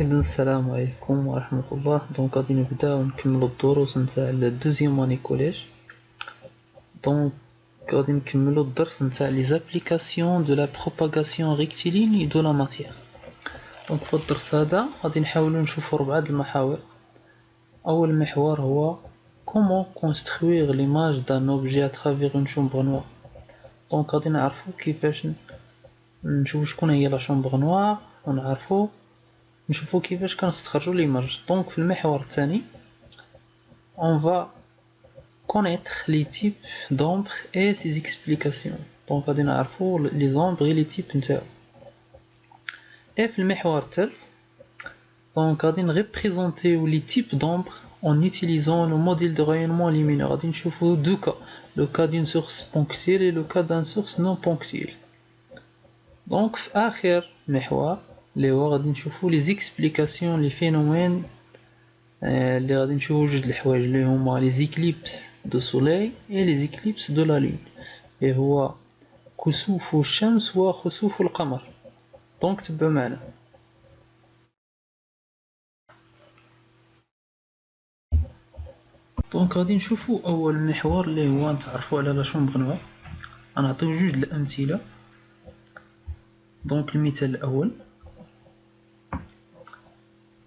إذن السلام عليكم ورحمة الله. دونك غادي نبداو نكملو الدروس نتاع الدوزيام اني كوليج. دونك غادي نكملو الدرس نتاع لي زابليكاسيون دو لا بروباغاسيون ريكتيليني دو لا ماتيير. دونك في الدرس هذا غادي نحاولو نشوفو 4 المحاور. أول محور هو comment construire l'image d'un objet à travers une chambre noire. دونك غادي نعرفو كيفاش نشوفو شكون هي لا شامبر نوار ونعرفو نشوفو كيفاش كنستخرجو ليماج. دونك في المحور الثاني on va connaître les types d'ombre et ses explications. دونك غادي نعرفو لي زومبر et les types نتاعو. et في المحور الثالث دونك غادي نريبريزونتيو les types d'ombre en utilisant le modèle de rayonnement lumineux. غادي نشوفو deux cas, le cas d'une source ponctuelle et le cas d'une source non ponctuelle. دونك في آخر محور اللي هو غادي نشوفو لي زيكسبليكاسيون لي فينومين اللي غادي نشوفو جوج الحوايج اللي هما لي زيكليبس دو سوليي اي لي زيكليبس دو لا لون اللي هو كسوف الشمس وخسوف القمر. دونك تبعوا معنا. دونك غادي نشوفو اول محور اللي هو نتعرفو على لا شومبر نوار. غنعطيو جوج الامثله. دونك المثال الاول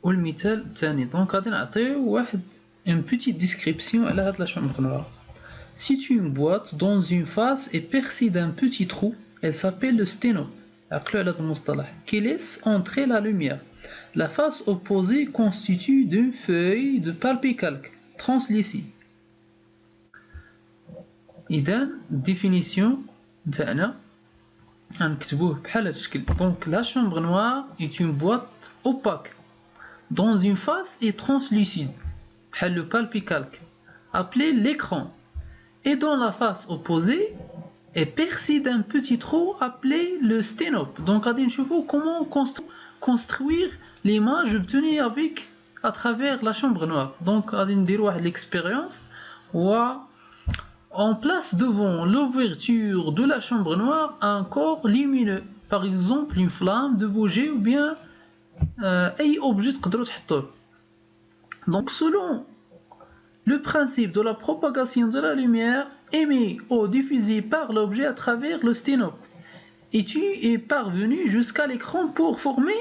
والمثال الثاني. دونك غادي نعطيو واحد une petite description على هاد لا chambre noire. Si une boîte dans une face est percée d'un petit trou, elle s'appelle le sténop. عقلوا على هاد المصطلح qui laisse entrer la lumière. La face opposée constitue d'une feuille de papier calque translucide. إذا définition نتاعنا غنكتبوه بحال هاد الشكل. Donc la chambre noire est une boîte opaque dans une face est translucide, le papier calque, appelé l'écran, et dans la face opposée est percée d'un petit trou appelé le sténop. Donc, on va comment construire l'image obtenue à travers la chambre noire. Donc, on va dire l'expérience où on place devant l'ouverture de la chambre noire un corps lumineux, par exemple une flamme de bougie ou bien أي objet تقدروا تحطوه. Donc selon le principe de la propagation de la lumière émise ou diffusée par l'objet à travers le sténop, et tu es parvenu jusqu'à l'écran pour former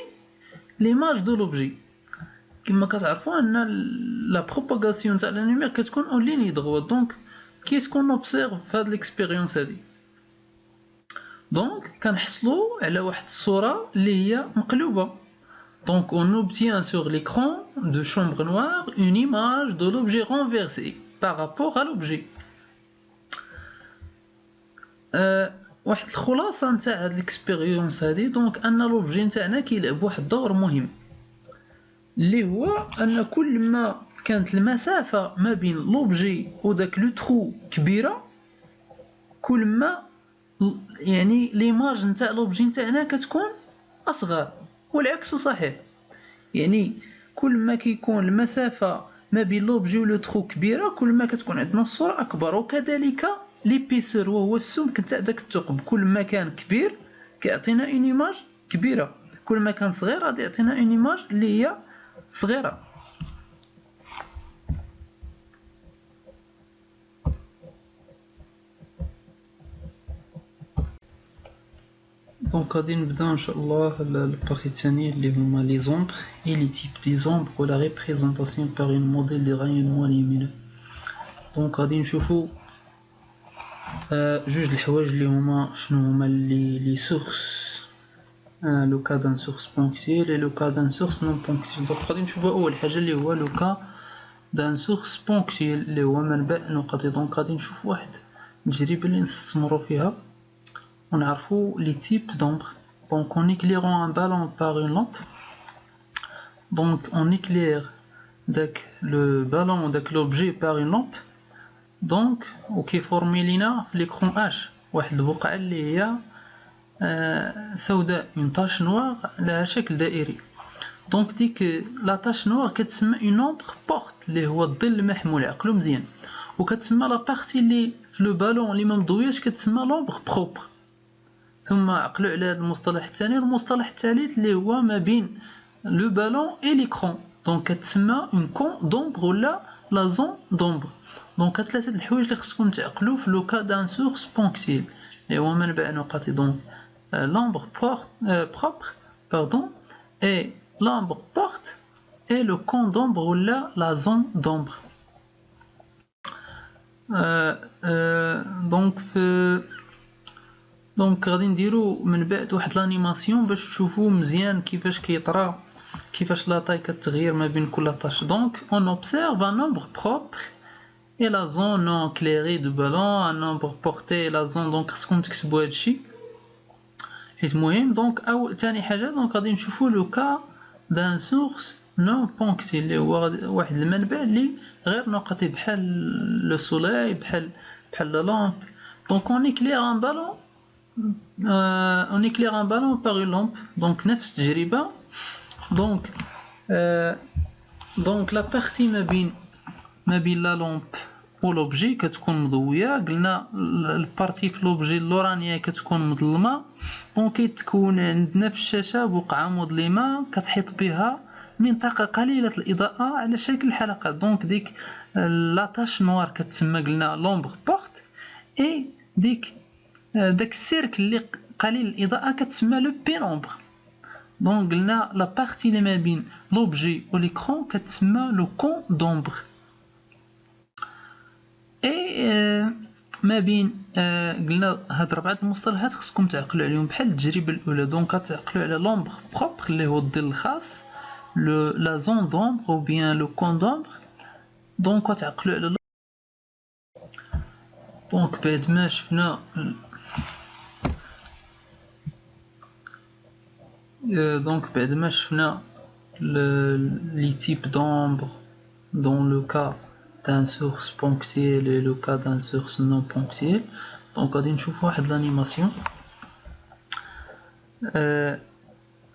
l'image de l'objet. كما كتعرفوا أن la propagation تاع la lumière كتكون en ligne droite. Donc qu'est-ce qu'on observe في هذه l'expérience هذه؟ Donc كنحصلوا على واحد الصورة اللي هي مقلوبة. Donc on obtient sur l'écran de chambre noire une image de l'objet renversé par rapport à l'objet. واحد الخلاصة نتاع هاد الاكسبيريونس هادي دونك ان لوبجي نتاعنا كيلعب واحد الدور مهم اللي هو ان كل ما كانت المسافة ما بين لوبجي وداك لو ترو كبيرة كل ما يعني ليماج نتاع لوبجي نتاعنا كتكون اصغر، والعكس صحيح. يعني كل ما كيكون المسافة ما بين لوبجي و لو ترو كبيرة كل ما كتكون عندنا الصورة أكبر. وكذلك ليبيسور وهو السمك نتاع داك الثقب كل ما كان كبير كيعطينا اون ايماج كبيرة، كل ما كان صغير غادي يعطينا اون ايماج اللي هي صغيرة. دونك غادي نبدا ان شاء الله البارتي الثانية اللي هما لي زومبر اي لي تيب دي زومبر و لا ريبريزونطاسيون بار اون موديل دي رايونمون لومينو. دونك غادي نشوفو جوج الحوايج اللي هما شنو هما لي سورس، لو كا دان سورس بونكتيل اي لو كا دان سورس نون بونكتيل. دونك غادي نشوفو اول حاجة اللي هو لو كا دان سورس بونكتيل اللي هو منبع نقطي. دونك غادي نشوف واحد التجربة اللي نستثمرو فيها ونعرفو لي تيب d'ombre. Donc en éclairant un ballon par une lampe, donc on éclaire le ballon داك l'objet par une lampe. donc وكيفورمي لينا في l'écran H واحد البقعة اللي هي سوداء une tache noire لها شكل دائري. donc ديك لا tache noire كتسمى une ombre porte اللي هو الظل المحمول. عقلو مزيان. وكتسمى لا بارتي اللي في لو بالون اللي ما مضوياش كتسمى l'ombre propre. ثم عقلوا على هذا المصطلح الثاني. المصطلح الثالث اللي هو ما بين le ballon et l'écran. دونك كتسمى اون كون دومبر ولا لا زون دومبر. دونك ثلاثه د الحوايج اللي خصكم تعقلوا في لو كا دان سورس بونكتيل اللي هو منبع نقطي. دونك l'ombre propre pardon et l'ombre porte et le cône d'ombre ou la zone d'ombre. دونك غادي نديرو من بعد واحد لانيماسيون باش تشوفوا مزيان كيفاش كيطرا كيفاش لا طاي كتغير ما بين كل طاش. دونك on observe un nombre propre et la zone non éclairée du ballon, un nombre porté et la zone. دونك خصكم تكتبوا هادشي حيت مهم. دونك ثاني حاجه دونك غادي نشوفوا لو كا دان سورس نون بونكتي اللي هو واحد المنبع اللي غير نقطي بحال لو سولاي بحال لا لامب. دونك on éclaire un ballon par une lampe. دونك نفس التجربه. دونك لا بارتي ما بين لا لامب و لوبجي كتكون مضويه. قلنا البارتي في لوبجي اللورانيه كتكون مظلمه. دونك كيتكون عندنا في الشاشه بقعه مظلمه كتحيط بها منطقه قليله الاضاءه على شكل حلقات. دونك ديك لاطاش نوار كتسمى قلنا لومبر بورت اي داك السيركل اللي قليل الاضاءه كتسمى لو بينومبر. دونك قلنا لا بارتي اللي ما بين لوبجي و ليكرون كتسمى لو كون دومبر. اي ما بين قلنا هاد 4 المصطلحات خصكم تعقلوا عليهم بحال التجربه الاولى. دونك كتعقلوا على لومبر بروبر اللي هو الظل الخاص، لا زون دومبر او بيان لو كون دومبر. دونك كتعقلوا على دونك بعد ما شفنا les types d'ombre dans le cas d'un source ponctuel et le cas d'un source non ponctuel. Donc غادي نشوفوا واحد l'animation.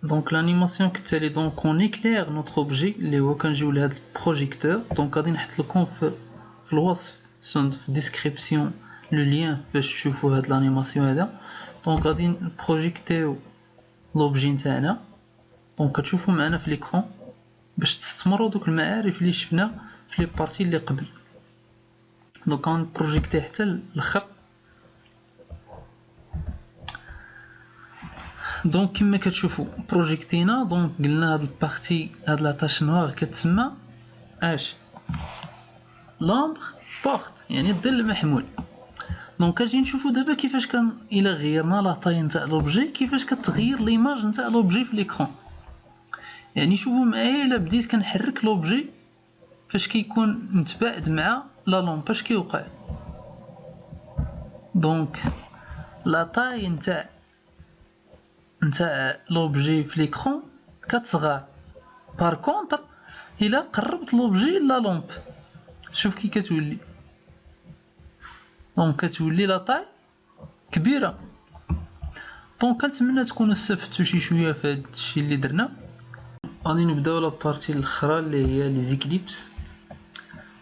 Donc l'animation كالتالي. donc on éclaire notre objet اللي هو كنجيو لهاد البروجيكتور. donc غادي نحط لكم في الوصف في description le lien باش تشوفوا هاد l'animation هذا. donc غادي نبروجيكتيو لوبجي نتاعنا. دونك كتشوفوا معنا في ليكرون باش تستمروا دوك المعارف اللي شفنا في لي بارتي اللي قبل. دونك غنبروجيكتي حتى الخط. دونك كما كتشوفوا بروجيكتينا. دونك قلنا هاد البارتي هاد لاطاش نوار كتسمى اش لامبر بورت يعني الظل المحمول. دونك كنجي نشوفوا دابا كيفاش كان الا غيرنا لا طاي نتاع لوبجي كيفاش كتغير ليماج نتاع لوبجي في ليكرون. يعني شوفوا معايا الا بديت كنحرك لوبجي فاش كيكون متباعد مع لا لامب اش كيوقع. دونك لا طاي نتاع لوبجي في ليكرون كتصغر. بار كونطر الا قربت لوبجي لا لامب شوف كي كتولي. دونك كتولي لا طاي كبيره. دونك كنتمنى تكونوا استفدتوا شي شويه في هذا الشيء اللي درنا. غادي نبداو لا بارتي الاخرى اللي هي لي زيكليبس.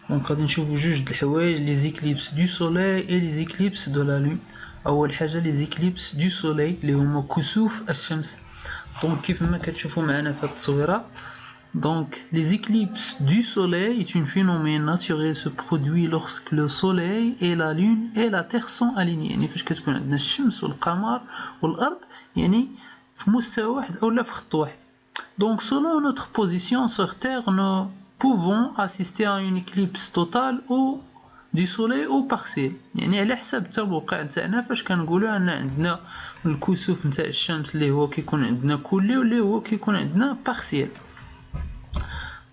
دونك غادي نشوفوا جوج د الحوايج لي زيكليبس دو سوليي اي لي زيكليبس دو لا لون. اول حاجه لي زيكليبس دو سوليي اللي هما كسوف الشمس. دونك كيف ما كتشوفوا معنا في هذه التصويره. Donc, les éclipses du soleil est un phénomène naturel se produit lorsque le soleil et la lune et la terre sont alignés. يعني فاش كتكون عندنا الشمس والقمر والارض يعني في مستوى واحد اولا في خط واحد. Donc, selon notre position sur terre, nous pouvons assister à une éclipse totale ou du soleil ou partielle. يعني على حسب التوقع نتاعنا فاش كنقولوا ان عندنا الكسوف نتاع الشمس اللي هو كيكون عندنا كلي واللي هو كيكون عندنا بارسيال.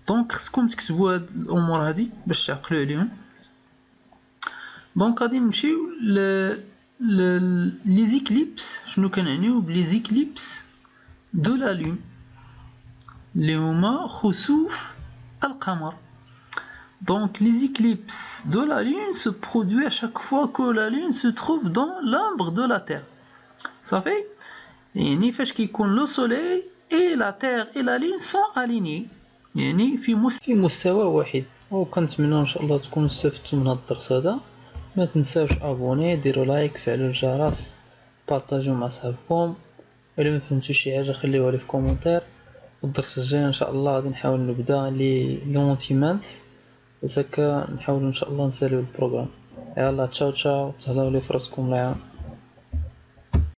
دونك خصكم تكتبوا هاد الامور هادي باش تعقلوا عليهم. دونك غادي نمشيو لي زيكليبس. شنو كنعنيو بلي زيكليبس دو لا لون اللي هما خسوف القمر. Donc les éclipses de la lune se produisent à chaque fois que la lune se trouve dans l'ombre de la terre. Ça fait يعني فاش كيكون le soleil et la terre et la lune sont alignés يعني في مستوى واحد. وكنتمنى ان شاء الله تكونوا استفدتوا من هذا الدرس هذا. ما تنساوش ابوني، ديروا لايك، فعلوا الجرس، بارطاجيو مع صحابكم. الا ما فهمتوش شي حاجه خليوها لي في كومونتير. والدرس الجاي ان شاء الله غادي نحاول نبدا لي لونتيمانت، باش هكا نحاول ان شاء الله نساليو البروغرام. يلا تشاو تشاو، تهلاو لي فراسكم، الله يعاون.